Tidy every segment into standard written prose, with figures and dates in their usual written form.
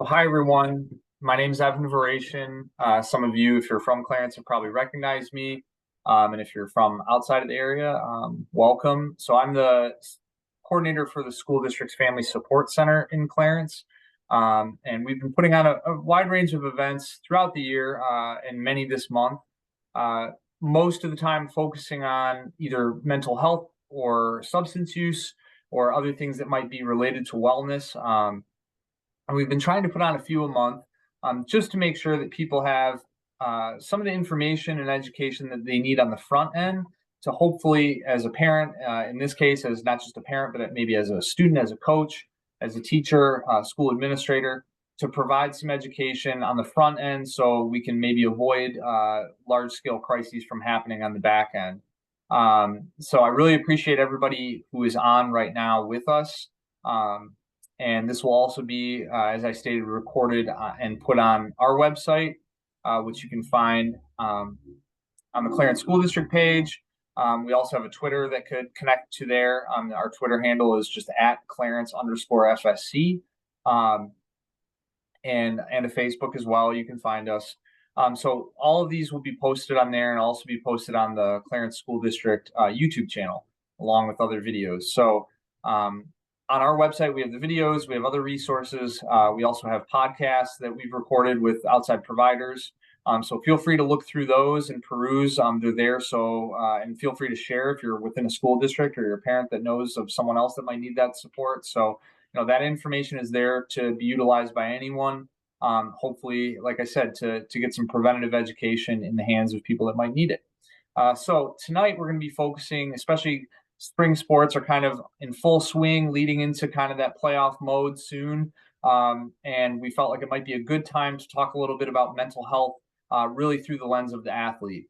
So hi everyone, my name is Evan Varation. Some of you, if you're from Clarence, have probably recognized me. And if you're from outside of the area, welcome. So I'm the coordinator for the school district's Family Support Center in Clarence. And we've been putting on a wide range of events throughout the year and many this month. Uh, Most of the time focusing on either mental health or substance use or other things that might be related to wellness. And we've been trying to put on a few a month just to make sure that people have some of the information and education that they need on the front end to hopefully, as a parent, in this case, as not just a parent, but maybe as a student, as a coach, as a teacher, school administrator, to provide some education on the front end so we can maybe avoid large scale crises from happening on the back end. So I really appreciate everybody who is on right now with us. And this will also be, as I stated, recorded and put on our website, which you can find on the Clarence School District page. We also have a Twitter that could connect to there. Our Twitter handle is just at Clarence_FSC, and a Facebook as well. You can find us. So all of these will be posted on there and also be posted on the Clarence School District YouTube channel, along with other videos. So on our website, we have the videos, we have other resources. We also have podcasts that we've recorded with outside providers. So feel free to look through those and peruse. They're there. So, and feel free to share if you're within a school district or you're a parent that knows of someone else that might need that support. So, that information is there to be utilized by anyone. Hopefully, like I said, to get some preventative education in the hands of people that might need it. So tonight we're going to be focusing, especially spring sports are kind of in full swing, leading into kind of that playoff mode soon. And we felt like it might be a good time to talk a little bit about mental health, really through the lens of the athlete.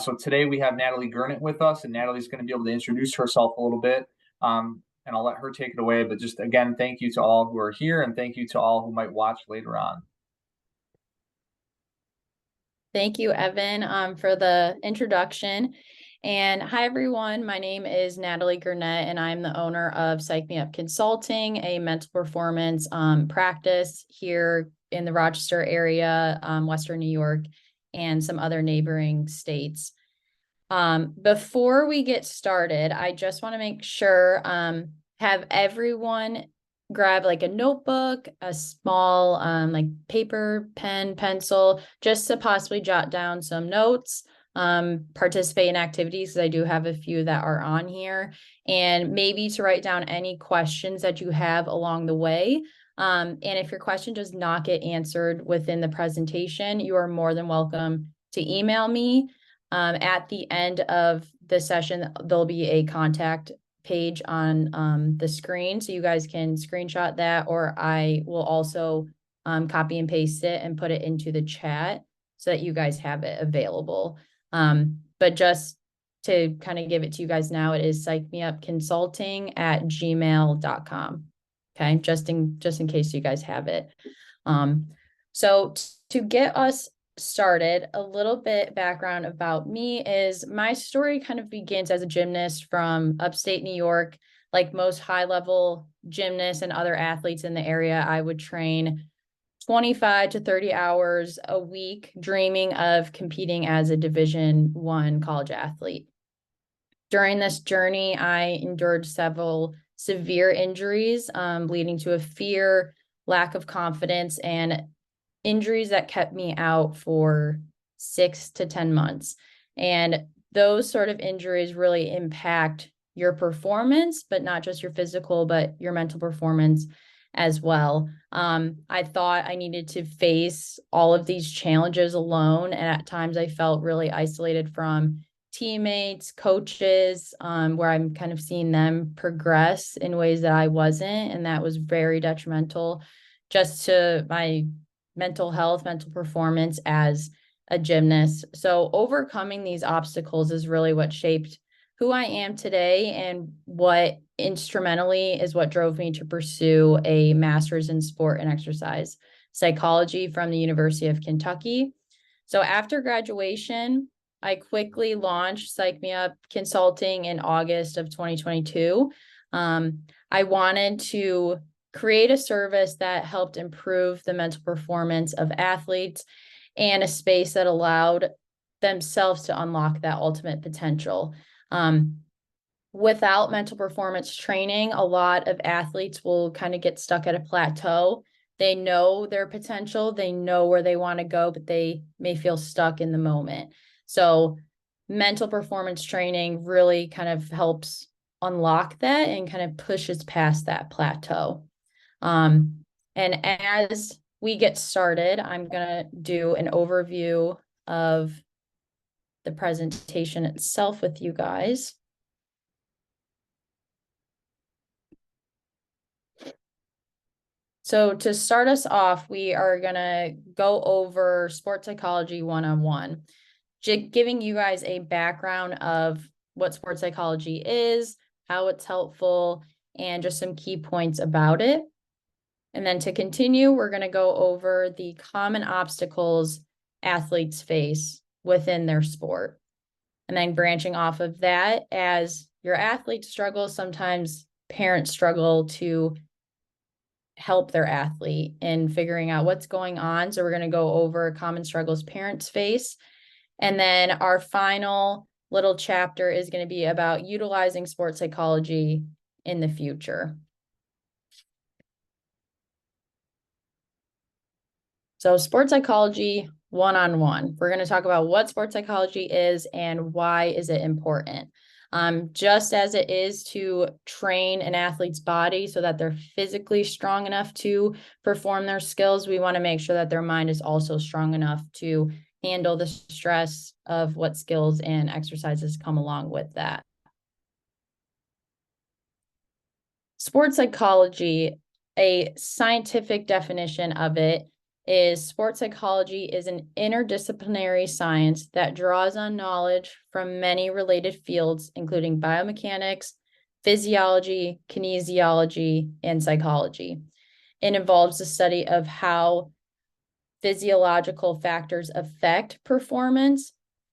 So today we have Natalie Gurnett with us, and Natalie's going to be able to introduce herself a little bit. And I'll let her take it away. But just again, thank you to all who are here, and thank you to all who might watch later on. Thank you, Evan, for the introduction. And hi, everyone. My name is Natalie Gurnett, and I'm the owner of Psych Me Up Consulting, a mental performance practice here in the Rochester area, Western New York, and some other neighboring states. Before we get started, I just want to make sure, have everyone grab like a notebook, a small like paper, pen, pencil, just to possibly jot down some notes, participate in activities, because I do have a few that are on here, and maybe to write down any questions that you have along the way. And if your question does not get answered within the presentation, you are more than welcome to email me. At the end of the session, there'll be a contact page on the screen, so you guys can screenshot that, or I will also copy and paste it and put it into the chat so that you guys have it available. But just to kind of give it to you guys now, it is psychmeupconsulting@gmail.com. Okay, just in case you guys have it. So to get us started, a little bit background about me is my story kind of begins as a gymnast from upstate New York. Like most high-level gymnasts and other athletes in the area, I would train 25 to 30 hours a week, dreaming of competing as a Division I college athlete. During this journey, I endured several severe injuries, leading to a fear, lack of confidence, and injuries that kept me out for 6 to 10 months. And those sort of injuries really impact your performance, but not just your physical, but your mental performance as well. I thought I needed to face all of these challenges alone. And at times I felt really isolated from teammates, coaches, where I'm kind of seeing them progress in ways that I wasn't. And that was very detrimental just to my mental health, mental performance as a gymnast. So overcoming these obstacles is really what shaped who I am today, and what instrumentally is what drove me to pursue a master's in sport and exercise psychology from the University of Kentucky. So after graduation, I quickly launched Psych Me Up Consulting in August of 2022. I wanted to create a service that helped improve the mental performance of athletes and a space that allowed themselves to unlock that ultimate potential. Without mental performance training, a lot of athletes will kind of get stuck at a plateau. They know their potential, they know where they want to go, but they may feel stuck in the moment. So mental performance training really kind of helps unlock that and kind of pushes past that plateau. And as we get started, I'm going to do an overview of the presentation itself with you guys. So to start us off, we are going to go over sports psychology 101, giving you guys a background of what sports psychology is, how it's helpful, and just some key points about it. And then to continue, we're going to go over the common obstacles athletes face within their sport. And then branching off of that, as your athletes struggle, sometimes parents struggle to help their athlete in figuring out what's going on. So we're going to go over common struggles parents face. And then our final little chapter is going to be about utilizing sports psychology in the future. So sports psychology 101. We're going to talk about what sports psychology is and why is it important. Just as it is to train an athlete's body so that they're physically strong enough to perform their skills, we want to make sure that their mind is also strong enough to handle the stress of what skills and exercises come along with that. Sports psychology, a scientific definition of it, is sports psychology is an interdisciplinary science that draws on knowledge from many related fields, including biomechanics, physiology, kinesiology, and psychology. It involves the study of how physiological factors affect performance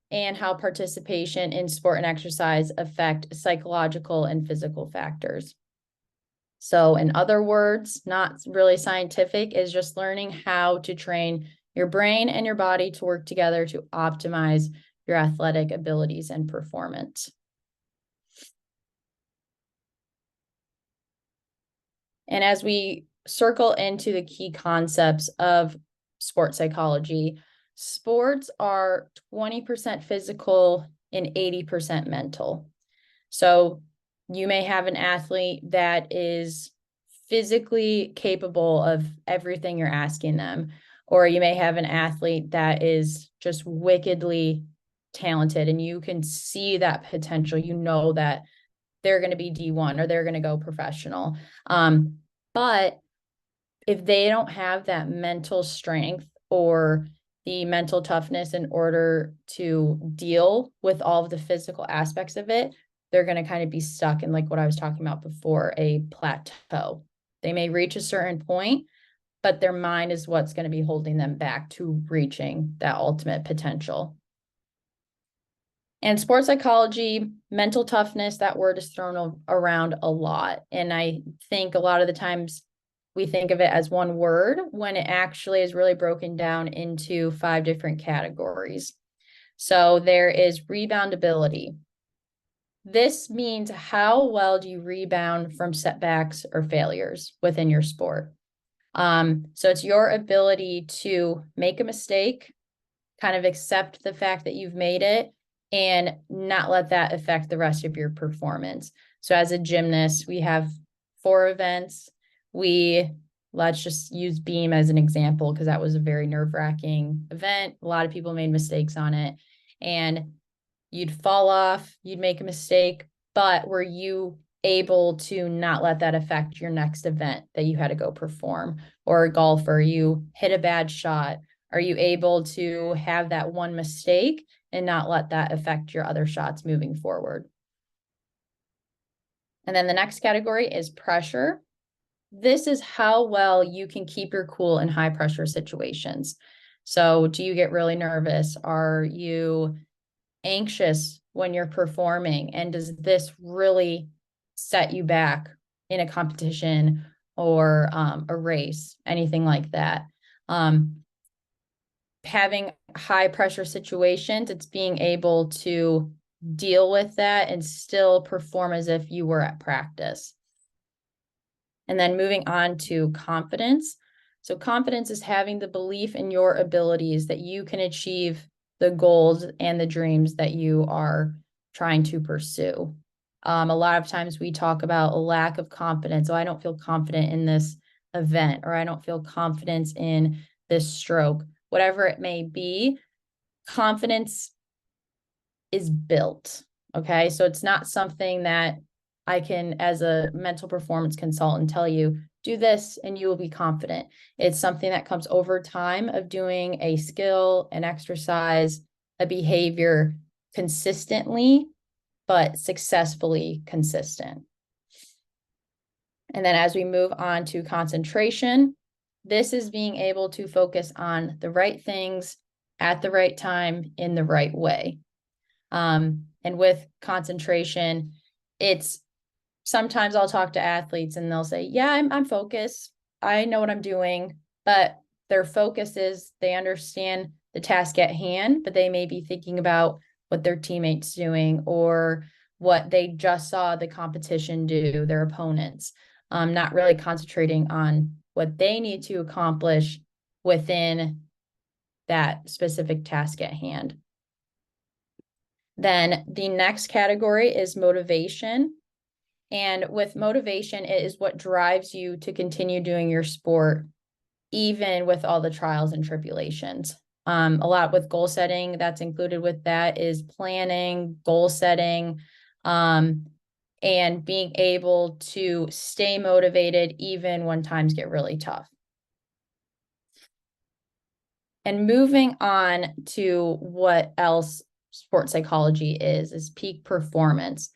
and how participation in sport and exercise affect psychological and physical factors. So in other words, not really scientific, is just learning how to train your brain and your body to work together to optimize your athletic abilities and performance. And as we circle into the key concepts of sports psychology, sports are 20% physical and 80% mental. So you may have an athlete that is physically capable of everything you're asking them, or you may have an athlete that is just wickedly talented and you can see that potential. You know that they're going to be D1 or they're going to go professional. But if they don't have that mental strength or the mental toughness in order to deal with all of the physical aspects of it, they're going to kind of be stuck in, like what I was talking about before, a plateau. They may reach a certain point, but their mind is what's going to be holding them back to reaching that ultimate potential. And sports psychology, mental toughness, that word is thrown around a lot. And I think a lot of the times we think of it as one word when it actually is really broken down into 5 different categories. So there is reboundability. This means how well do you rebound from setbacks or failures within your sport? So it's your ability to make a mistake, kind of accept the fact that you've made it, and not let that affect the rest of your performance. So as a gymnast, we have 4 events. Let's just use beam as an example, because that was a very nerve-wracking event. A lot of people made mistakes on it, and you'd fall off, you'd make a mistake, but were you able to not let that affect your next event that you had to go perform? Or a golfer, you hit a bad shot. Are you able to have that one mistake and not let that affect your other shots moving forward? And then the next category is pressure. This is how well you can keep your cool in high pressure situations. So do you get really nervous? Are you anxious when you're performing? And does this really set you back in a competition or a race, anything like that. Having high pressure situations, it's being able to deal with that and still perform as if you were at practice. And then moving on to confidence. So confidence is having the belief in your abilities that you can achieve the goals and the dreams that you are trying to pursue. A lot of times we talk about a lack of confidence. Oh, I don't feel confident in this event, or I don't feel confidence in this stroke. Whatever it may be, confidence is built. Okay. So it's not something that I can, as a mental performance consultant, tell you, do this and you will be confident. It's something that comes over time of doing a skill, an exercise, a behavior consistently, but successfully consistent. And then as we move on to concentration, this is being able to focus on the right things at the right time in the right way. And with concentration, it's sometimes I'll talk to athletes and they'll say, yeah, I'm focused. I know what I'm doing, but their focus is they understand the task at hand, but they may be thinking about what their teammates doing or what they just saw the competition do, their opponents, not really concentrating on what they need to accomplish within that specific task at hand. Then the next category is motivation. And with motivation, it is what drives you to continue doing your sport, even with all the trials and tribulations. A lot with goal setting that's included with that is planning, goal setting, and being able to stay motivated even when times get really tough. And moving on to what else sports psychology is peak performance.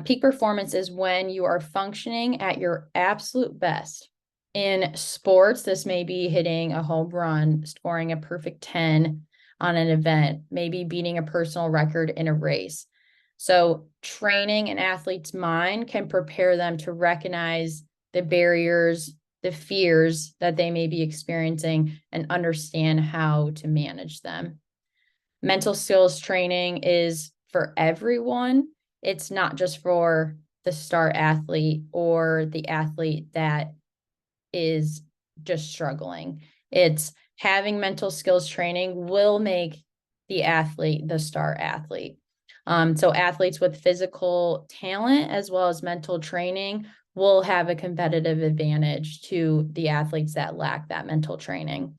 Peak performance is when you are functioning at your absolute best. In sports, this may be hitting a home run, scoring a perfect 10 on an event, maybe beating a personal record in a race. So training an athlete's mind can prepare them to recognize the barriers, the fears that they may be experiencing, and understand how to manage them. Mental skills training is for everyone. It's not just for the star athlete or the athlete that is just struggling. It's having mental skills training will make the athlete the star athlete. So athletes with physical talent as well as mental training will have a competitive advantage to the athletes that lack that mental training.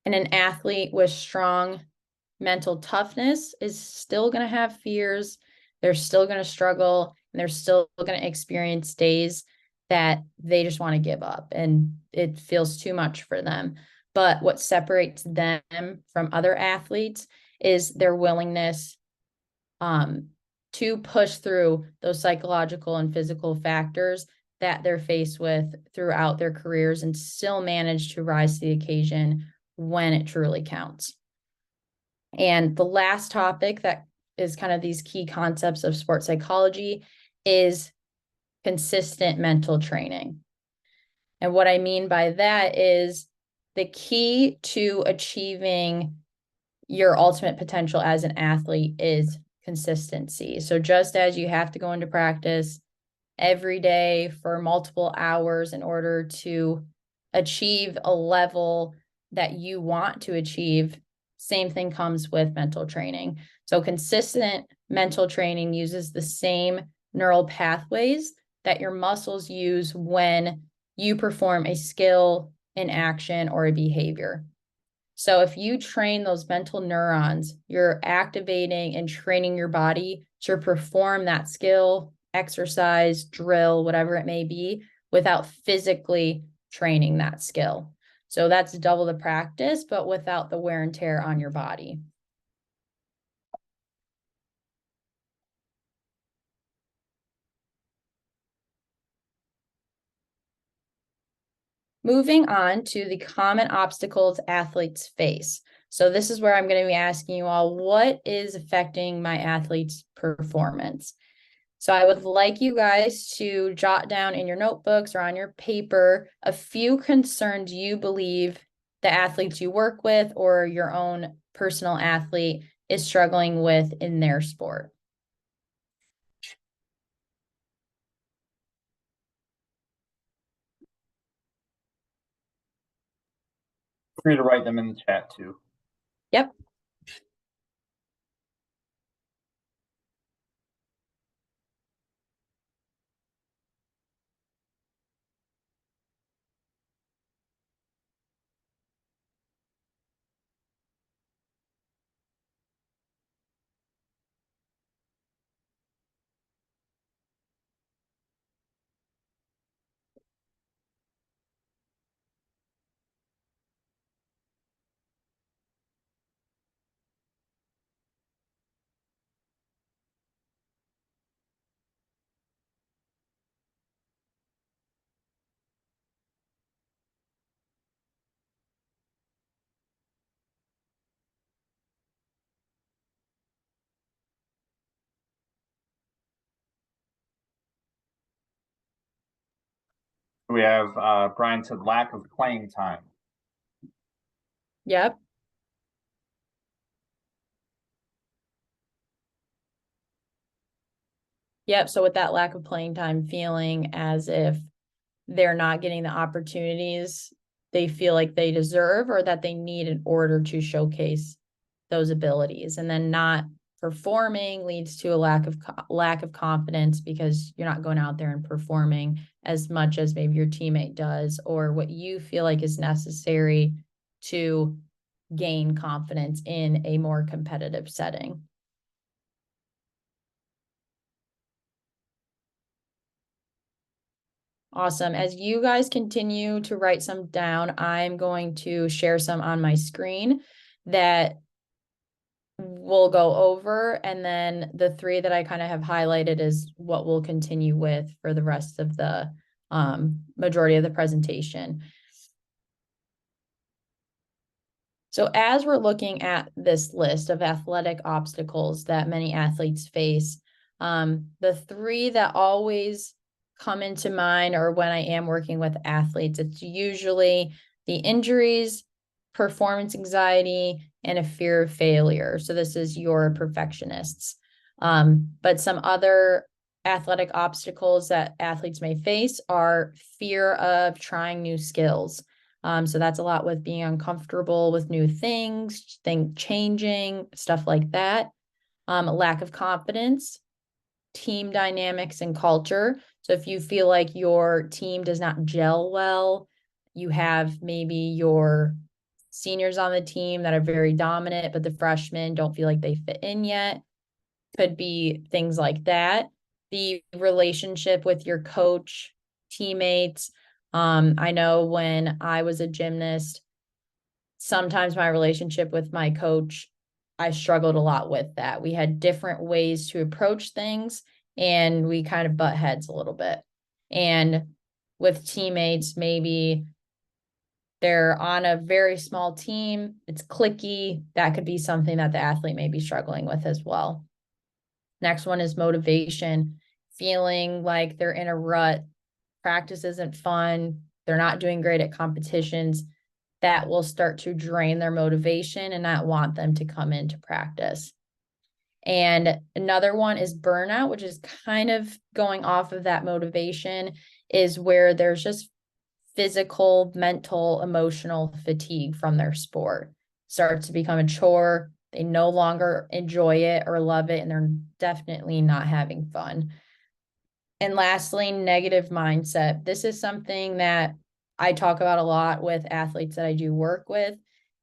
And an athlete with strong mental toughness is still going to have fears. They're still going to struggle, and they're still going to experience days that they just want to give up and it feels too much for them. But what separates them from other athletes is their willingness to push through those psychological and physical factors that they're faced with throughout their careers and still manage to rise to the occasion when it truly counts. And the last topic that is kind of these key concepts of sports psychology is consistent mental training. And what I mean by that is the key to achieving your ultimate potential as an athlete is consistency. So just as you have to go into practice every day for multiple hours in order to achieve a level that you want to achieve, same thing comes with mental training. So consistent mental training uses the same neural pathways that your muscles use when you perform a skill, an action, or a behavior. So if you train those mental neurons, you're activating and training your body to perform that skill, exercise, drill, whatever it may be, without physically training that skill. So that's double the practice, but without the wear and tear on your body. Moving on to the common obstacles athletes face. So this is where I'm going to be asking you all, what is affecting my athlete's performance? So I would like you guys to jot down in your notebooks or on your paper a few concerns you believe the athletes you work with or your own personal athlete is struggling with in their sport. Feel free to write them in the chat too. Yep. We have Brian said lack of playing time. Yep. Yep. So with that lack of playing time, feeling as if they're not getting the opportunities they feel like they deserve or that they need in order to showcase those abilities, and then not performing leads to a lack of confidence because you're not going out there and performing as much as maybe your teammate does or what you feel like is necessary to gain confidence in a more competitive setting. Awesome. As you guys continue to write some down, I'm going to share some on my screen that we'll go over. And then the three that I kind of have highlighted is what we'll continue with for the rest of the majority of the presentation. So as we're looking at this list of athletic obstacles that many athletes face, the three that always come into mind or when I am working with athletes, it's usually the injuries, performance anxiety, and a fear of failure. So this is your perfectionists. But some other athletic obstacles that athletes may face are fear of trying new skills. So that's a lot with being uncomfortable with new things, changing, stuff like that. A lack of confidence, team dynamics, and culture. So if you feel like your team does not gel well, you have maybe your seniors on the team that are very dominant, but the freshmen don't feel like they fit in yet. Could be things like that. The relationship with your coach, teammates. I know when I was a gymnast, sometimes my relationship with my coach, I struggled a lot with that. We had different ways to approach things and we kind of butt heads a little bit. And with teammates, maybe they're on a very small team, it's cliquey. That could be something that the athlete may be struggling with as well. Next one is motivation, feeling like they're in a rut, practice isn't fun, they're not doing great at competitions. That will start to drain their motivation and not want them to come into practice. And another one is burnout, which is kind of going off of that motivation, is where there's just physical, mental, emotional fatigue from their sport. Starts to become a chore. They no longer enjoy it or love it, and they're definitely not having fun. And lastly, negative mindset. This is something that I talk about a lot with athletes that I do work with,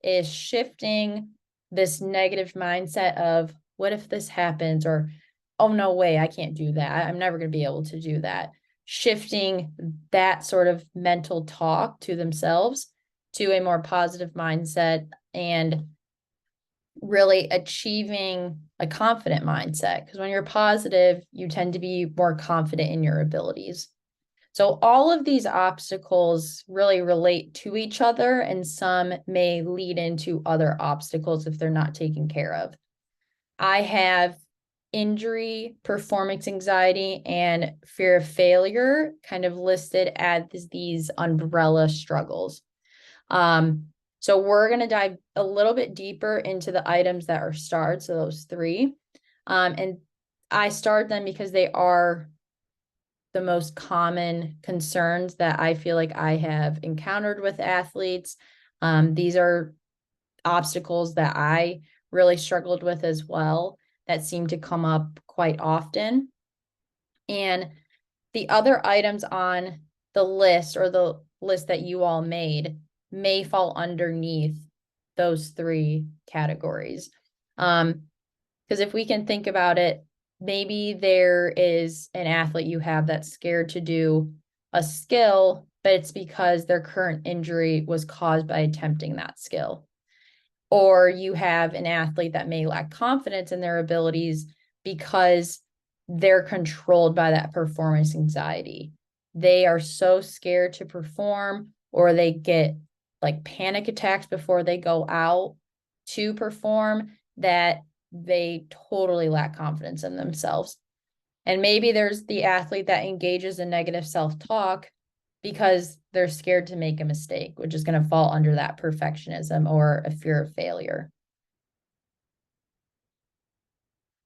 is shifting this negative mindset of what if this happens, or oh no way, I can't do that. I'm never going to be able to do that. Shifting that sort of mental talk to themselves to a more positive mindset and really achieving a confident mindset. Because when you're positive, you tend to be more confident in your abilities. So all of these obstacles really relate to each other, and some may lead into other obstacles if they're not taken care of. I have injury, performance anxiety, and fear of failure kind of listed as these umbrella struggles. So we're going to dive a little bit deeper into the items that are starred, so those three. And I starred them because they are the most common concerns that I feel like I have encountered with athletes. These are obstacles that I really struggled with as well that seem to come up quite often. And the other items on the list, or the list that you all made, may fall underneath those three categories. Because if we can think about it, maybe there is an athlete you have that's scared to do a skill, but it's because their current injury was caused by attempting that skill. Or you have an athlete that may lack confidence in their abilities because they're controlled by that performance anxiety. They are so scared to perform, or they get like panic attacks before they go out to perform, that they totally lack confidence in themselves. And maybe there's the athlete that engages in negative self-talk because they're scared to make a mistake, which is going to fall under that perfectionism or a fear of failure.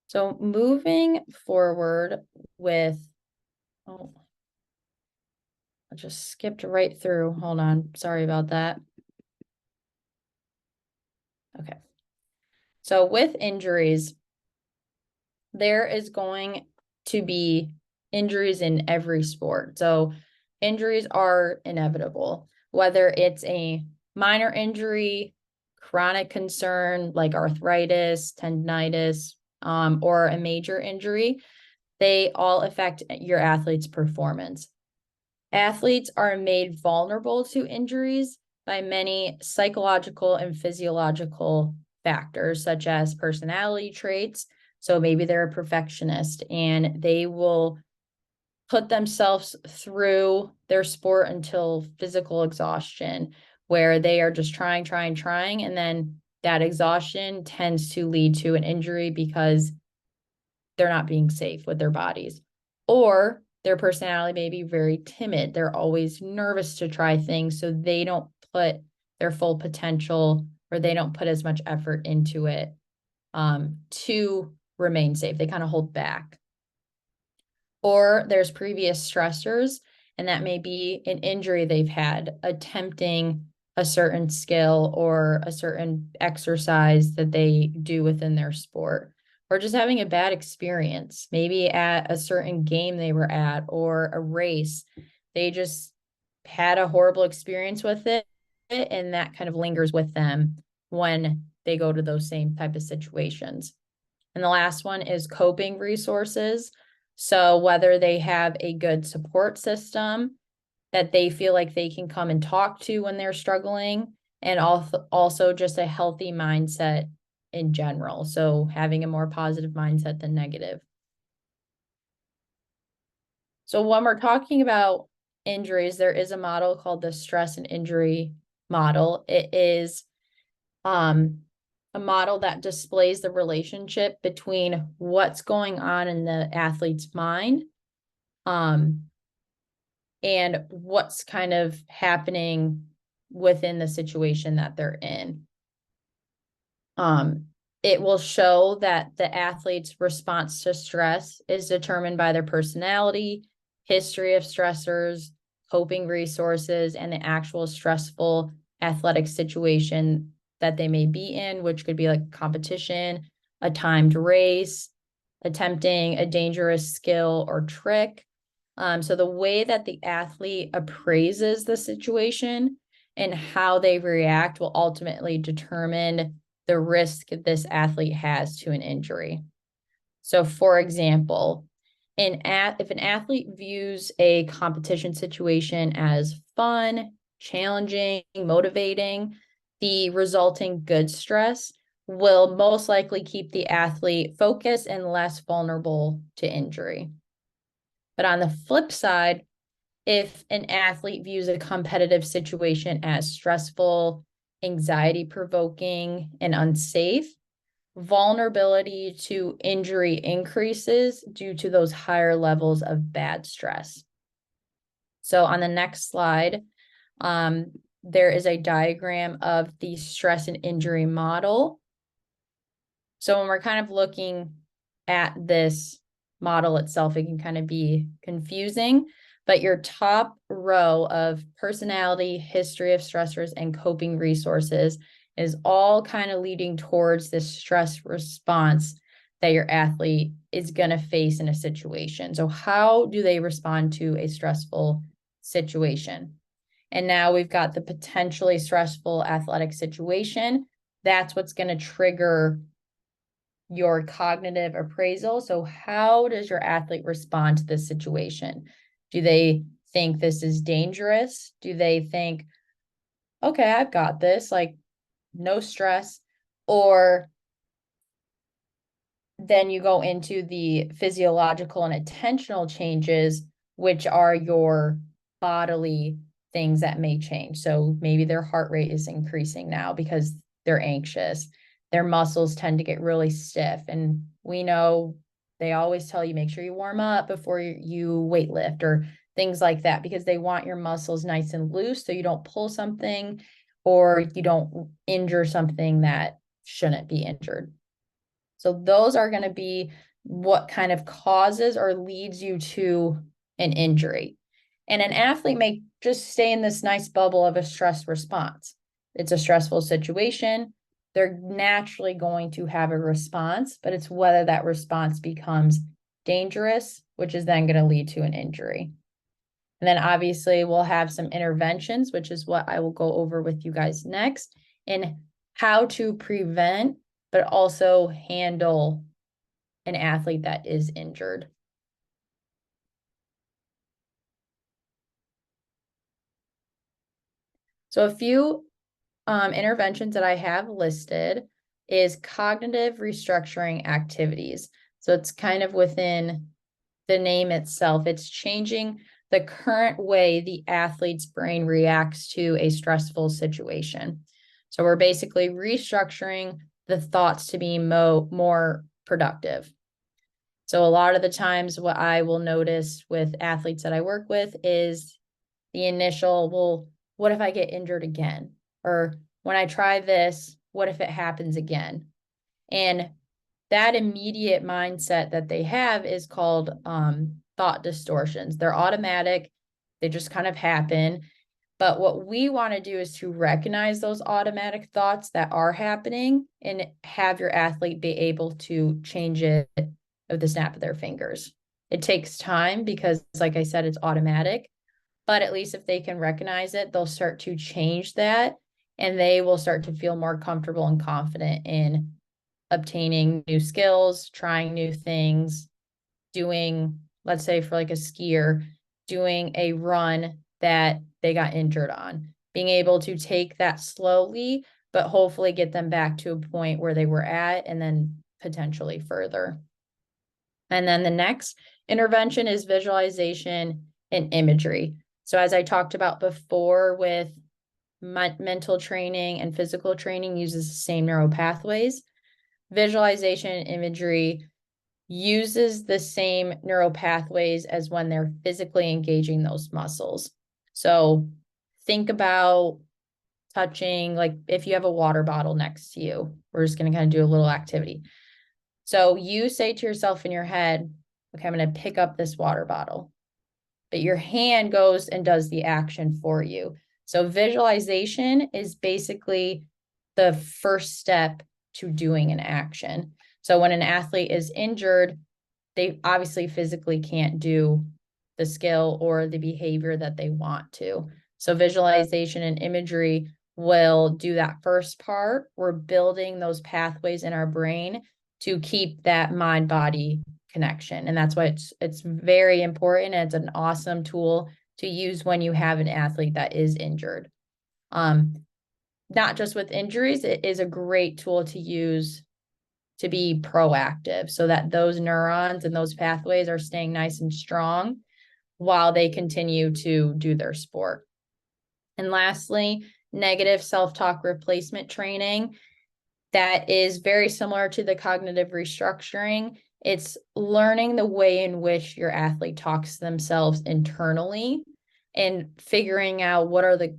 So moving forward with, oh, I just skipped right through. Hold on. Sorry about that. Okay. So with injuries, there is going to be injuries in every sport. So injuries are inevitable, whether it's a minor injury, chronic concern like arthritis, tendinitis, or a major injury. They all affect your athlete's performance. Athletes are made vulnerable to injuries by many psychological and physiological factors, such as personality traits. So maybe they're a perfectionist and they will put themselves through their sport until physical exhaustion, where they are just trying. And then that exhaustion tends to lead to an injury because they're not being safe with their bodies. Or their personality may be very timid. They're always nervous to try things, so they don't put their full potential, or they don't put as much effort into it to remain safe. They kind of hold back. Or there's previous stressors, and that may be an injury they've had attempting a certain skill or a certain exercise that they do within their sport, or just having a bad experience, maybe at a certain game they were at or a race. They just had a horrible experience with it, and that kind of lingers with them when they go to those same type of situations. And the last one is coping resources. So whether they have a good support system that they feel like they can come and talk to when they're struggling, and also just a healthy mindset in general. So having a more positive mindset than negative. So when we're talking about injuries, there is a model called the stress and injury model. It is a model that displays the relationship between what's going on in the athlete's mind, and what's kind of happening within the situation that they're in. It will show that the athlete's response to stress is determined by their personality, history of stressors, coping resources, and the actual stressful athletic situation that they may be in, which could be like competition, a timed race, attempting a dangerous skill or trick. So the way that the athlete appraises the situation and how they react will ultimately determine the risk this athlete has to an injury. So for example, if an athlete views a competition situation as fun, challenging, motivating, the resulting good stress will most likely keep the athlete focused and less vulnerable to injury. But on the flip side, if an athlete views a competitive situation as stressful, anxiety provoking, and unsafe, vulnerability to injury increases due to those higher levels of bad stress. So on the next slide, there is a diagram of the stress and injury model. So when we're kind of looking at this model itself, it can kind of be confusing, but your top row of personality, history of stressors, and coping resources is all kind of leading towards this stress response that your athlete is going to face in a situation. So how do they respond to a stressful situation? And now we've got the potentially stressful athletic situation. That's what's going to trigger your cognitive appraisal. So how does your athlete respond to this situation? Do they think this is dangerous? Do they think, okay, I've got this, like no stress? Or then you go into the physiological and attentional changes, which are your bodily things that may change. So maybe their heart rate is increasing now because they're anxious. Their muscles tend to get really stiff. And we know they always tell you, make sure you warm up before you weight lift or things like that, because they want your muscles nice and loose so you don't pull something or you don't injure something that shouldn't be injured. So those are going to be what kind of causes or leads you to an injury. And an athlete may just stay in this nice bubble of a stress response. It's a stressful situation. They're naturally going to have a response, but it's whether that response becomes dangerous, which is then going to lead to an injury. And then obviously we'll have some interventions, which is what I will go over with you guys next, and how to prevent, but also handle an athlete that is injured. So a few interventions that I have listed is cognitive restructuring activities. So it's kind of within the name itself. It's changing the current way the athlete's brain reacts to a stressful situation. So we're basically restructuring the thoughts to be more productive. So a lot of the times what I will notice with athletes that I work with is the initial, well, what if I get injured again? Or when I try this, what if it happens again? And that immediate mindset that they have is called thought distortions. They're automatic. They just kind of happen. But what we want to do is to recognize those automatic thoughts that are happening and have your athlete be able to change it with the snap of their fingers. It takes time because, like I said, it's automatic. But at least if they can recognize it, they'll start to change that and they will start to feel more comfortable and confident in obtaining new skills, trying new things, doing, let's say for like a skier, doing a run that they got injured on, being able to take that slowly, but hopefully get them back to a point where they were at and then potentially further. And then the next intervention is visualization and imagery. So as I talked about before with mental training and physical training uses the same neural pathways. Visualization and imagery uses the same neural pathways as when they're physically engaging those muscles. So think about touching, like if you have a water bottle next to you, we're just going to kind of do a little activity. So you say to yourself in your head, okay, I'm going to pick up this water bottle, but your hand goes and does the action for you. So visualization is basically the first step to doing an action. So when an athlete is injured, they obviously physically can't do the skill or the behavior that they want to. So visualization and imagery will do that first part. We're building those pathways in our brain to keep that mind-body connection. And that's why it's very important. It's an awesome tool to use when you have an athlete that is injured. Not just with injuries, it is a great tool to use to be proactive so that those neurons and those pathways are staying nice and strong while they continue to do their sport. And lastly, negative self-talk replacement training. that is very similar to the cognitive restructuring. It's learning the way in which your athlete talks to themselves internally and figuring out what are the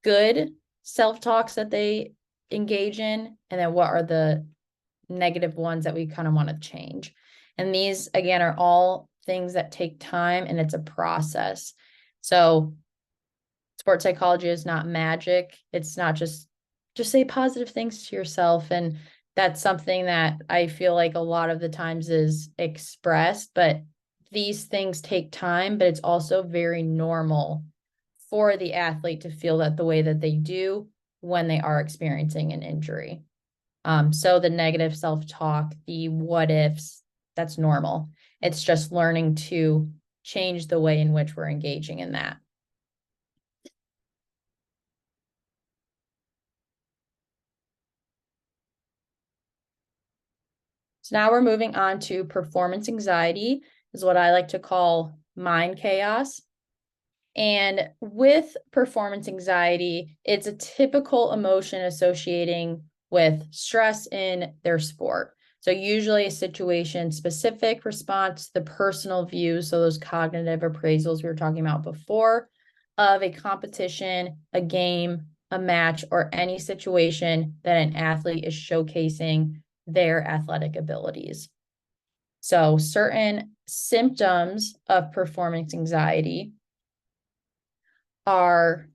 good self-talks that they engage in, and then what are the negative ones that we kind of want to change. And these, again, are all things that take time, and it's a process. So sports psychology is not magic. It's not just say positive things to yourself. And that's something that I feel like a lot of the times is expressed, but these things take time, but it's also very normal for the athlete to feel that the way that they do when they are experiencing an injury. So the negative self-talk, the what ifs, that's normal. It's just learning to change the way in which we're engaging in that. So now we're moving on to performance anxiety, is what I like to call mind chaos. And with performance anxiety, it's a typical emotion associating with stress in their sport. So usually a situation specific response to the personal views, so those cognitive appraisals we were talking about before, of a competition, a game, a match, or any situation that an athlete is showcasing their athletic abilities. So certain symptoms of performance anxiety are,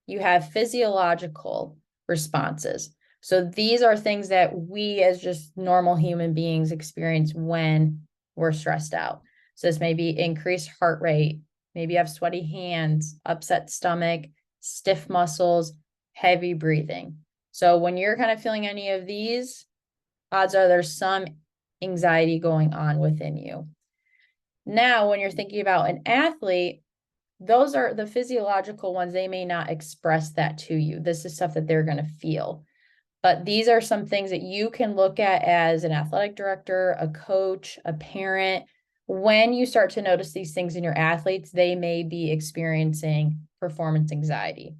you have physiological responses. So these are things that we as just normal human beings experience when we're stressed out. So this may be increased heart rate, maybe you have sweaty hands, upset stomach, stiff muscles, heavy breathing. So when you're kind of feeling any of these, odds are there's some anxiety going on within you. Now, when you're thinking about an athlete, those are the physiological ones. They may not express that to you. This is stuff that they're going to feel. But these are some things that you can look at as an athletic director, a coach, a parent. When you start to notice these things in your athletes, they may be experiencing performance anxiety.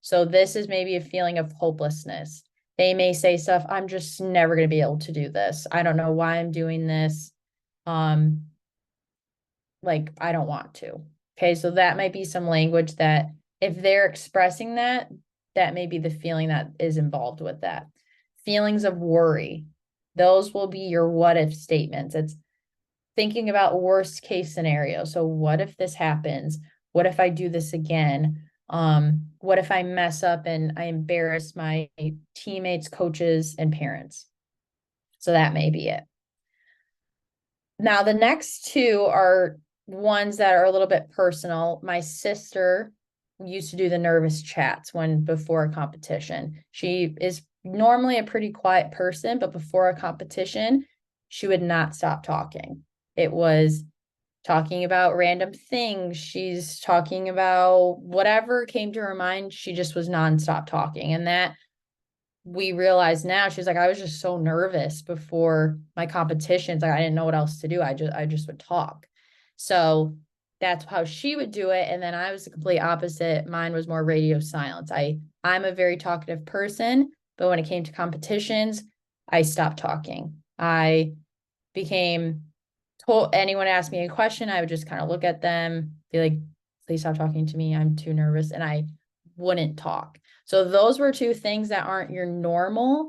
So this is maybe a feeling of hopelessness. They may say stuff, I'm just never going to be able to do this. I don't know why I'm doing this. Like, I don't want to. Okay, so that might be some language that if they're expressing that, that may be the feeling that is involved with that. Feelings of worry, those will be your what if statements. It's thinking about worst case scenario. So what if this happens? What if I do this again? What if I mess up and I embarrass my teammates, coaches, and parents? So that may be it. Now, the next two are ones that are a little bit personal. My sister used to do the nervous chats when before a competition. She is normally a pretty quiet person, but before a competition, she would not stop talking. It was talking about random things. She's talking about whatever came to her mind. She just was nonstop talking. And that we realize now, she's like, I was just so nervous before my competitions. Like I didn't know what else to do. I just would talk. So that's how she would do it. And then I was the complete opposite. Mine was more radio silence. I'm a very talkative person, but when it came to competitions, I stopped talking. I became told anyone asked me a question, I would just kind of look at them, be like, please stop talking to me. I'm too nervous. And I wouldn't talk. So those were two things that aren't your normal,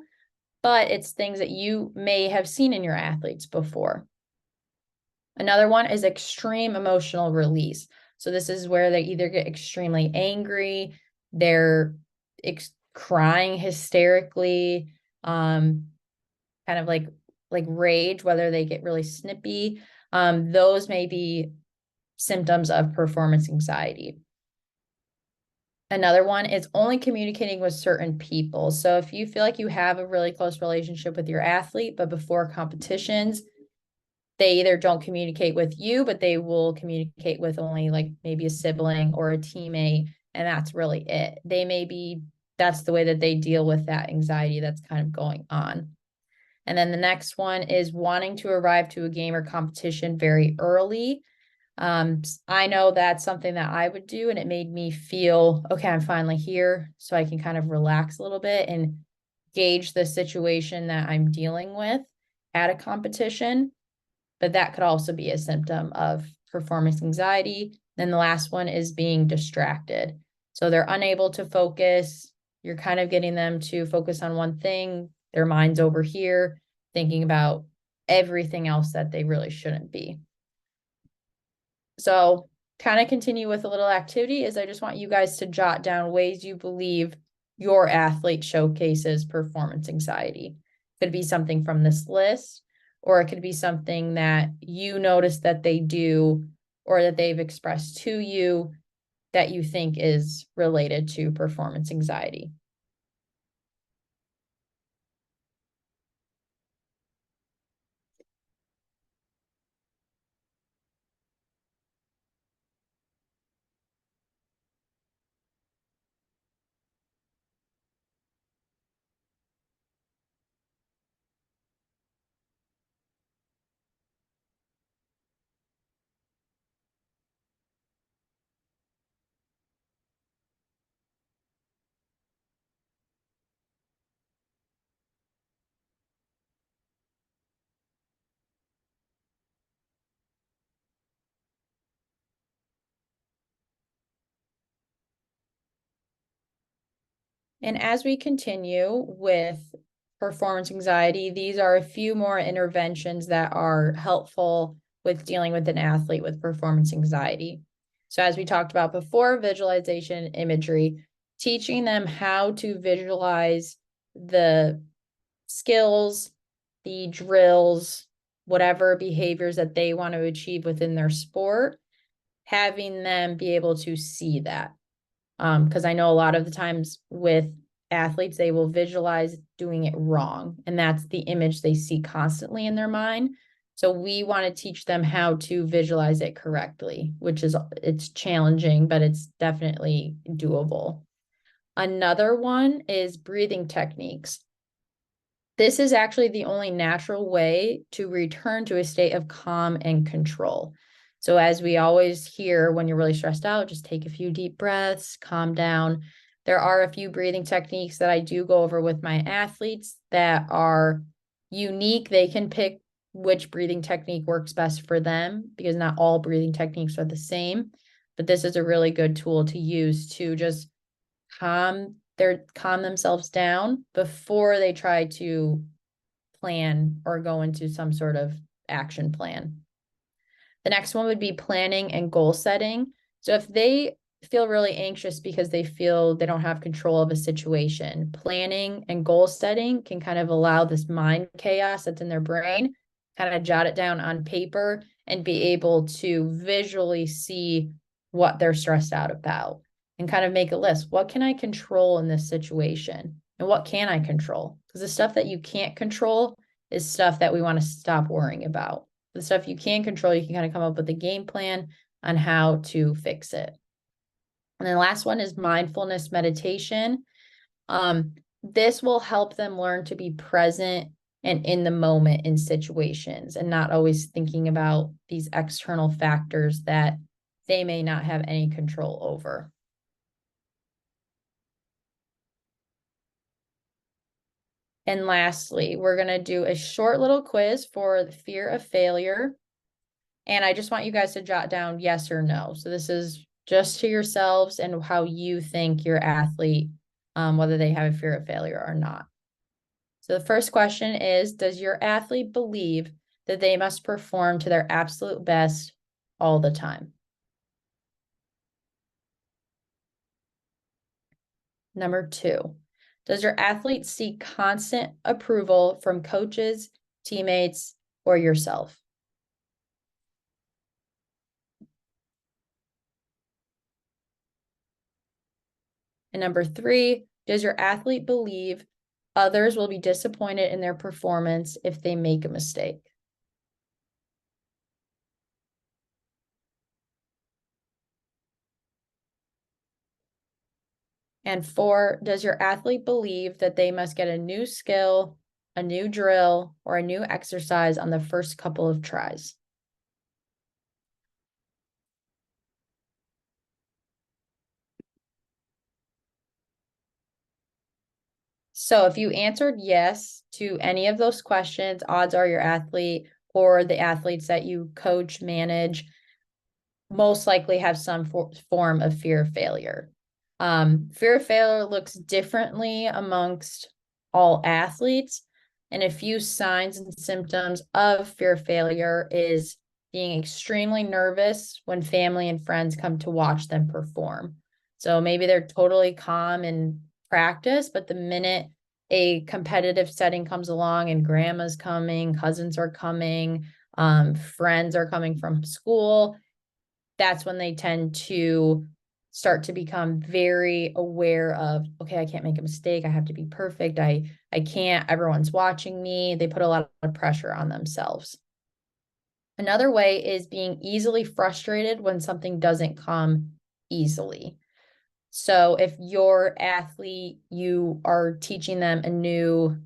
but it's things that you may have seen in your athletes before. Another one is extreme emotional release. So this is where they either get extremely angry, they're crying hysterically, kind of like rage, whether they get really snippy. Those may be symptoms of performance anxiety. Another one is only communicating with certain people. So if you feel like you have a really close relationship with your athlete, but before competitions, they either don't communicate with you, but they will communicate with only like maybe a sibling or a teammate, and that's really it. That's the way that they deal with that anxiety that's kind of going on. And then the next one is wanting to arrive to a game or competition very early. I know that's something that I would do, and it made me feel, okay, I'm finally here, so I can kind of relax a little bit and gauge the situation that I'm dealing with at a competition, but that could also be a symptom of performance anxiety. Then the last one is being distracted. So they're unable to focus. You're kind of getting them to focus on one thing. Their mind's over here, thinking about everything else that they really shouldn't be. So kind of continue with a little activity is I just want you guys to jot down ways you believe your athlete showcases performance anxiety. Could be something from this list, or it could be something that you notice that they do or that they've expressed to you that you think is related to performance anxiety. And as we continue with performance anxiety, these are a few more interventions that are helpful with dealing with an athlete with performance anxiety. So as we talked about before, visualization, imagery, teaching them how to visualize the skills, the drills, whatever behaviors that they want to achieve within their sport, having them be able to see that. Because I know a lot of the times with athletes, they will visualize doing it wrong, and that's the image they see constantly in their mind. So we want to teach them how to visualize it correctly, which is it's challenging, but it's definitely doable. Another one is breathing techniques. This is actually the only natural way to return to a state of calm and control. So as we always hear when you're really stressed out, just take a few deep breaths, calm down. There are a few breathing techniques that I do go over with my athletes that are unique. They can pick which breathing technique works best for them because not all breathing techniques are the same. But this is a really good tool to use to just calm themselves down before they try to plan or go into some sort of action plan. The next one would be planning and goal setting. So if they feel really anxious because they feel they don't have control of a situation, planning and goal setting can kind of allow this mind chaos that's in their brain, kind of jot it down on paper and be able to visually see what they're stressed out about and kind of make a list. What can I control in this situation? And what can I control? Because the stuff that you can't control is stuff that we want to stop worrying about. The stuff you can control, you can kind of come up with a game plan on how to fix it. And then the last one is mindfulness meditation. This will help them learn to be present and in the moment in situations and not always thinking about these external factors that they may not have any control over. And lastly, we're going to do a short little quiz for the fear of failure. And I just want you guys to jot down yes or no. So this is just to yourselves and how you think your athlete, whether they have a fear of failure or not. So the first question is, does your athlete believe that they must perform to their absolute best all the time? Number 2, does your athlete seek constant approval from coaches, teammates, or yourself? And number 3, does your athlete believe others will be disappointed in their performance if they make a mistake? And 4, does your athlete believe that they must get a new skill, a new drill, or a new exercise on the first couple of tries? So if you answered yes to any of those questions, odds are your athlete or the athletes that you coach, manage, most likely have some form of fear of failure. Fear of failure looks differently amongst all athletes. And a few signs and symptoms of fear of failure is being extremely nervous when family and friends come to watch them perform. So maybe they're totally calm in practice, but the minute a competitive setting comes along and grandma's coming, cousins are coming, friends are coming from school, that's when they tend to start to become very aware of, okay, I can't make a mistake. I have to be perfect. I can't, everyone's watching me. They put a lot of pressure on themselves. Another way is being easily frustrated when something doesn't come easily. So if your athlete, you are teaching them a new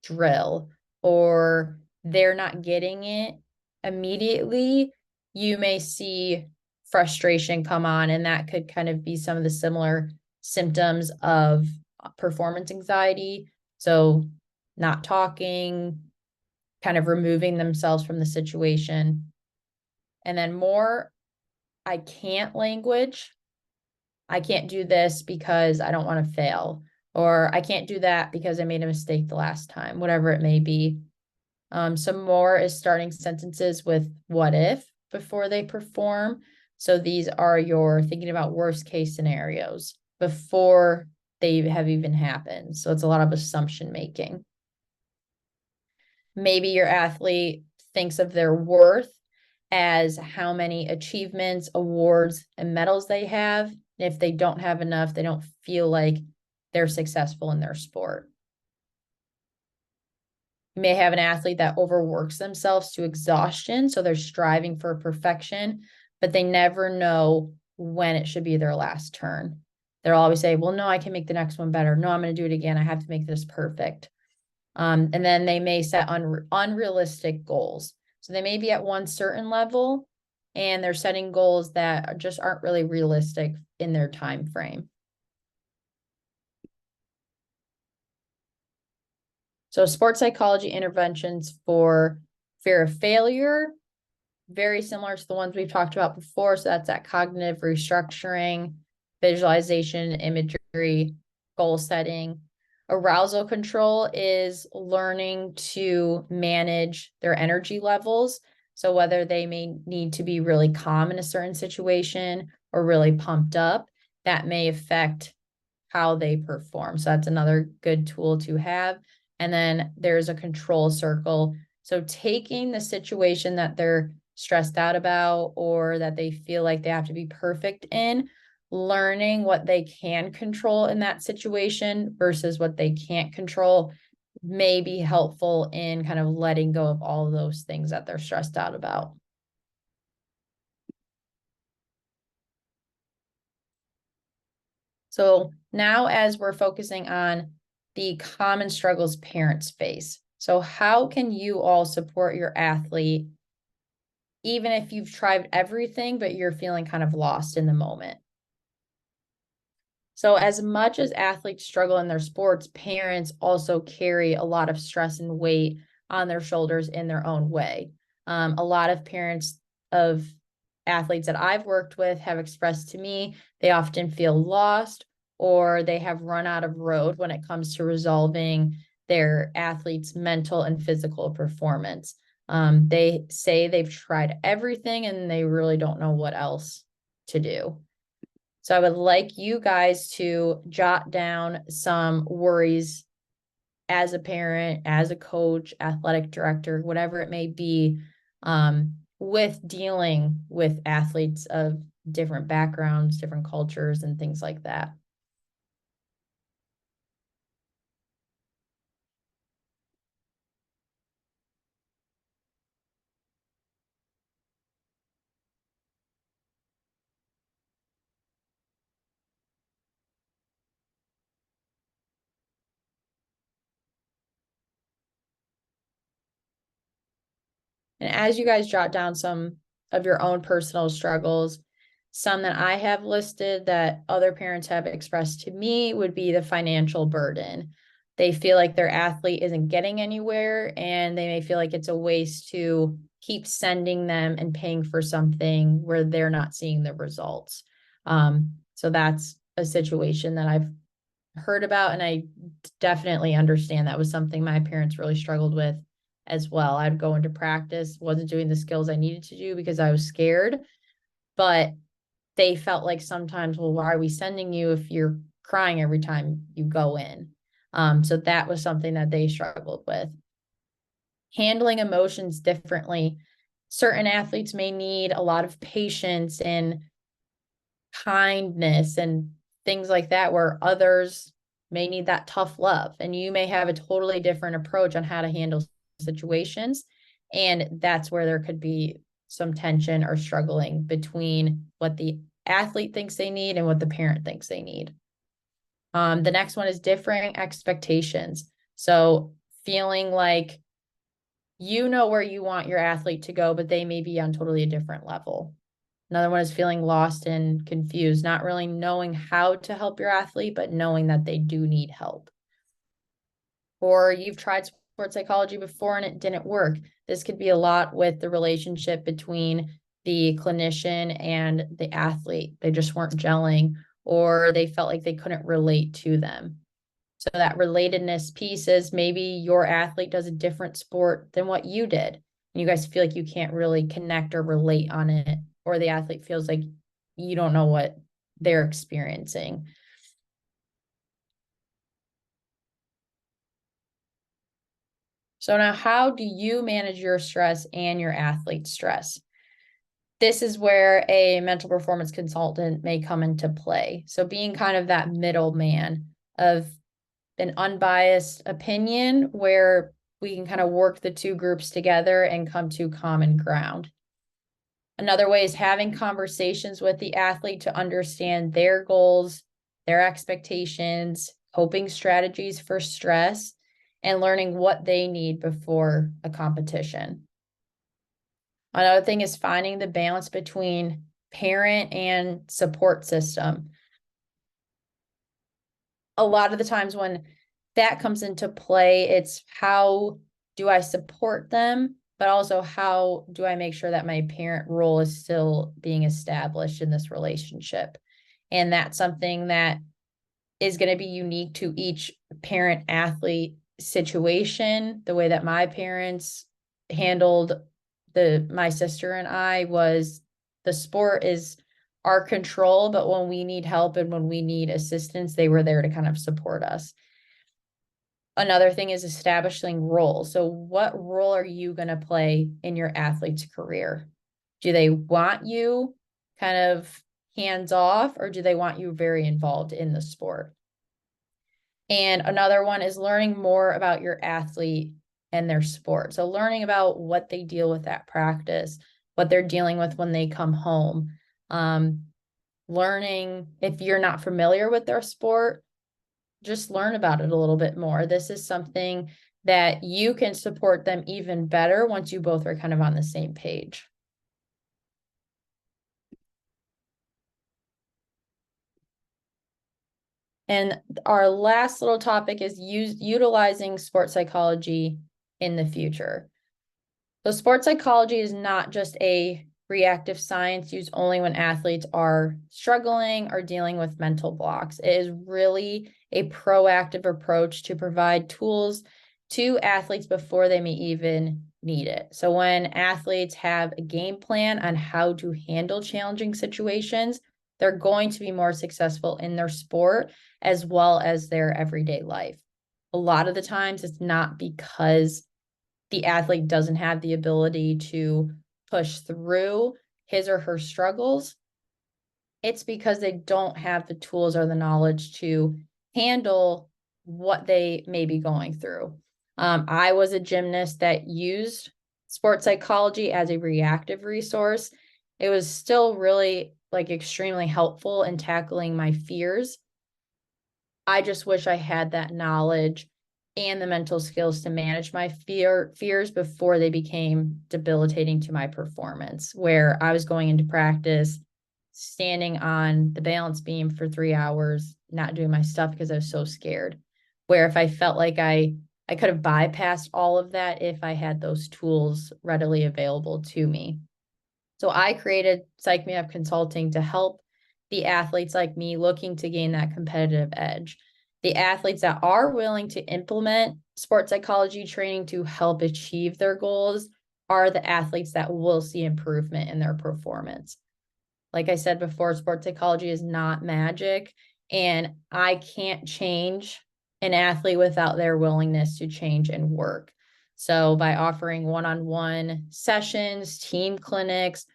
drill or they're not getting it immediately, you may see frustration come on, and that could kind of be some of the similar symptoms of performance anxiety. So not talking, kind of removing themselves from the situation. And then more, I can't language. I can't do this because I don't want to fail, or I can't do that because I made a mistake the last time, whatever it may be. Some more is starting sentences with what if before they perform. So these are your thinking about worst case scenarios before they have even happened. So it's a lot of assumption making. Maybe your athlete thinks of their worth as how many achievements, awards, and medals they have. If they don't have enough, they don't feel like they're successful in their sport. You may have an athlete that overworks themselves to exhaustion, so they're striving for perfection, but they never know when it should be their last turn. They'll always say, well, no, I can make the next one better. No, I'm going to do it again. I have to make this perfect. And then they may set unrealistic goals. So they may be at one certain level and they're setting goals that just aren't really realistic in their time frame. So sports psychology interventions for fear of failure, very similar to the ones we've talked about before. So that's that cognitive restructuring, visualization, imagery, goal setting. Arousal control is learning to manage their energy levels. So whether they may need to be really calm in a certain situation or really pumped up, that may affect how they perform. So that's another good tool to have. And then there's a control circle. So taking the situation that they're stressed out about or that they feel like they have to be perfect in, learning what they can control in that situation versus what they can't control may be helpful in kind of letting go of all of those things that they're stressed out about. So now as we're focusing on the common struggles parents face. So how can you all support your athlete even if you've tried everything, but you're feeling kind of lost in the moment? So as much as athletes struggle in their sports, parents also carry a lot of stress and weight on their shoulders in their own way. A lot of parents of athletes that I've worked with have expressed to me they often feel lost or they have run out of road when it comes to resolving their athletes' mental and physical performance. They say they've tried everything and they really don't know what else to do. So I would like you guys to jot down some worries as a parent, as a coach, athletic director, whatever it may be, with dealing with athletes of different backgrounds, different cultures, and things like that. And as you guys jot down some of your own personal struggles, some that I have listed that other parents have expressed to me would be the financial burden. they feel like their athlete isn't getting anywhere, and they may feel like it's a waste to keep sending them and paying for something where they're not seeing the results. So that's a situation that I've heard about, and I definitely understand that was something my parents really struggled with as well. I'd go into practice, wasn't doing the skills I needed to do because I was scared, but they felt like sometimes, well, why are we sending you if you're crying every time you go in? So that was something that they struggled with. Handling emotions differently. Certain athletes may need a lot of patience and kindness and things like that, where others may need that tough love. And you may have a totally different approach on how to handle situations. And that's where there could be some tension or struggling between what the athlete thinks they need and what the parent thinks they need. The next one is differing expectations. So feeling like you know where you want your athlete to go, but they may be on totally a different level. Another one is feeling lost and confused, not really knowing how to help your athlete, but knowing that they do need help. Or you've tried sports psychology before and it didn't work. This could be a lot with the relationship between the clinician and the athlete. They just weren't gelling, or they felt like they couldn't relate to them. So that relatedness piece is maybe your athlete does a different sport than what you did, and you guys feel like you can't really connect or relate on it, or the athlete feels like you don't know what they're experiencing. So now, how do you manage your stress and your athlete's stress? This is where a mental performance consultant may come into play. So being kind of that middleman of an unbiased opinion where we can kind of work the two groups together and come to common ground. Another way is having conversations with the athlete to understand their goals, their expectations, coping strategies for stress, and learning what they need before a competition. Another thing is finding the balance between parent and support system. A lot of the times when that comes into play, it's how do I support them, but also how do I make sure that my parent role is still being established in this relationship? And that's something that is going to be unique to each parent athlete situation. The way that my parents handled my sister and I was, the sport is our control, but when we need help and when we need assistance, they were there to kind of support us. Another thing is establishing roles. So what role are you going to play in your athlete's career? Do they want you kind of hands off, or do they want you very involved in the sport? And another one is learning more about your athlete and their sport. So learning about what they deal with at practice, what they're dealing with when they come home. Learning, if you're not familiar with their sport, just learn about it a little bit more. This is something that you can support them even better once you both are kind of on the same page. And our last little topic is utilizing sports psychology in the future. So sports psychology is not just a reactive science used only when athletes are struggling or dealing with mental blocks. It is really a proactive approach to provide tools to athletes before they may even need it. So when athletes have a game plan on how to handle challenging situations, they're going to be more successful in their sport as well as their everyday life. A lot of the times it's not because the athlete doesn't have the ability to push through his or her struggles. It's because they don't have the tools or the knowledge to handle what they may be going through. I was a gymnast that used sports psychology as a reactive resource. It was still really extremely helpful in tackling my fears. I just wish I had that knowledge and the mental skills to manage my fears before they became debilitating to my performance, where I was going into practice, standing on the balance beam for 3 hours, not doing my stuff because I was so scared, where if I felt like I could have bypassed all of that if I had those tools readily available to me. So I created Psych Me Up Consulting to help the athletes like me looking to gain that competitive edge. The athletes that are willing to implement sports psychology training to help achieve their goals are the athletes that will see improvement in their performance. Like I said before, sports psychology is not magic, and I can't change an athlete without their willingness to change and work. So by offering one-on-one sessions, team clinics,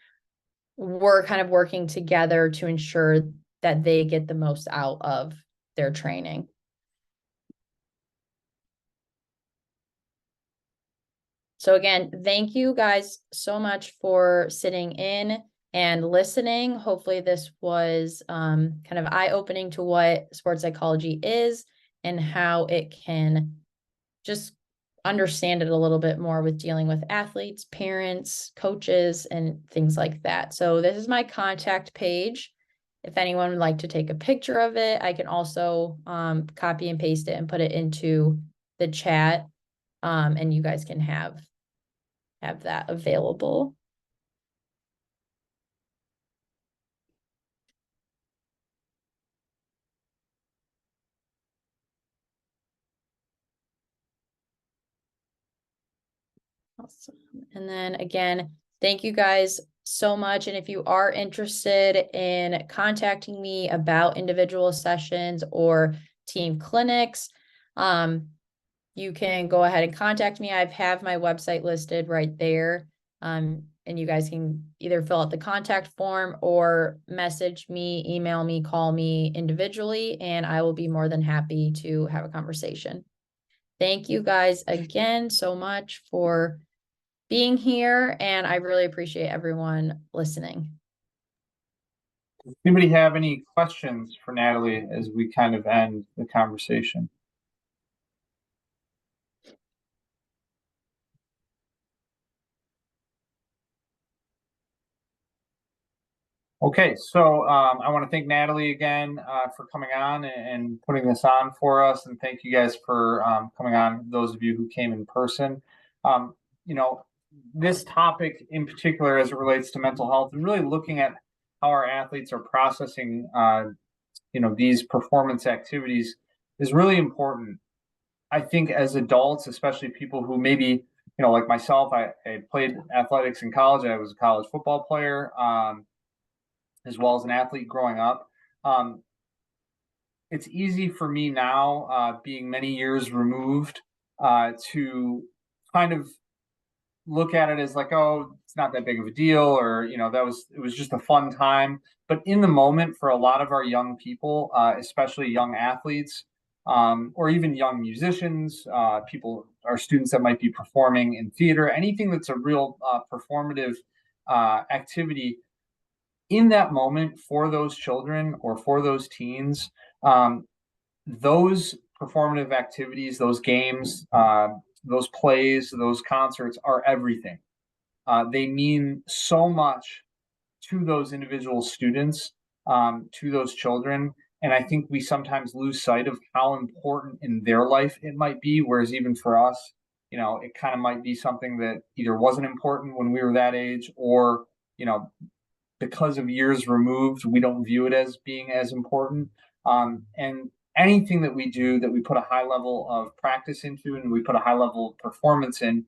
we're kind of working together to ensure that they get the most out of their training. So again, thank you guys so much for sitting in and listening. Hopefully this was kind of eye-opening to what sports psychology is and how it can just understand it a little bit more with dealing with athletes, parents, coaches, and things like that. So this is my contact page. If anyone would like to take a picture of it, I can also copy and paste it and put it into the chat, and you guys can have that available. Awesome. And then again, thank you guys so much. And if you are interested in contacting me about individual sessions or team clinics, you can go ahead and contact me. I have my website listed right there. And you guys can either fill out the contact form or message me, email me, call me individually, and I will be more than happy to have a conversation. Thank you guys again so much for being here, and I really appreciate everyone listening. Anybody have any questions for Natalie as we kind of end the conversation? Okay, so I want to thank Natalie again for coming on and putting this on for us, and thank you guys for coming on. Those of you who came in person, you know, this topic in particular, as it relates to mental health, and really looking at how our athletes are processing, these performance activities, is really important. I think as adults, especially people who maybe, like myself, I played athletics in college. I was a college football player. As well as an athlete growing up. It's easy for me now, being many years removed, to kind of look at it as like, oh, it's not that big of a deal, or it was just a fun time. But in the moment, for a lot of our young people, especially young athletes, or even young musicians, our students that might be performing in theater, anything that's a real performative activity in that moment for those children or for those teens, those performative activities, those games, those plays, those concerts are everything. They mean so much to those individual students, to those children. And I think we sometimes lose sight of how important in their life it might be. Whereas even for us, it kind of might be something that either wasn't important when we were that age, or, because of years removed, we don't view it as being as important. And anything that we do that we put a high level of practice into and we put a high level of performance in,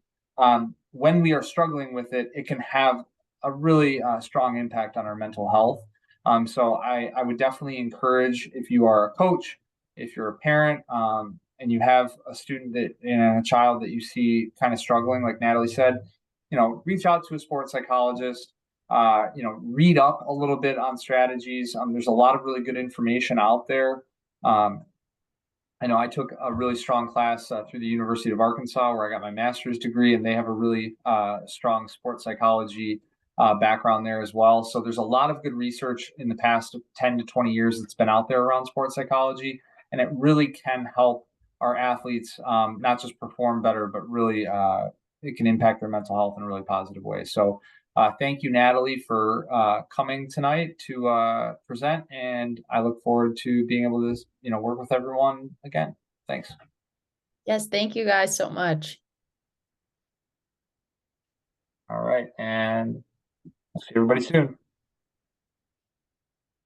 when we are struggling with it, it can have a really strong impact on our mental health. So I would definitely encourage, if you are a coach, if you're a parent, and you have a student a child that you see kind of struggling, like Natalie said, reach out to a sports psychologist. Read up a little bit on strategies. There's a lot of really good information out there. I know I took a really strong class through the University of Arkansas, where I got my master's degree, and they have a really strong sports psychology background there as well. So there's a lot of good research in the past 10 to 20 years that's been out there around sports psychology, and it really can help our athletes not just perform better, but really it can impact their mental health in a really positive way. So thank you, Natalie, for coming tonight to present, and I look forward to being able to, work with everyone again. Thanks. Yes, thank you guys so much. All right, and I'll see everybody soon.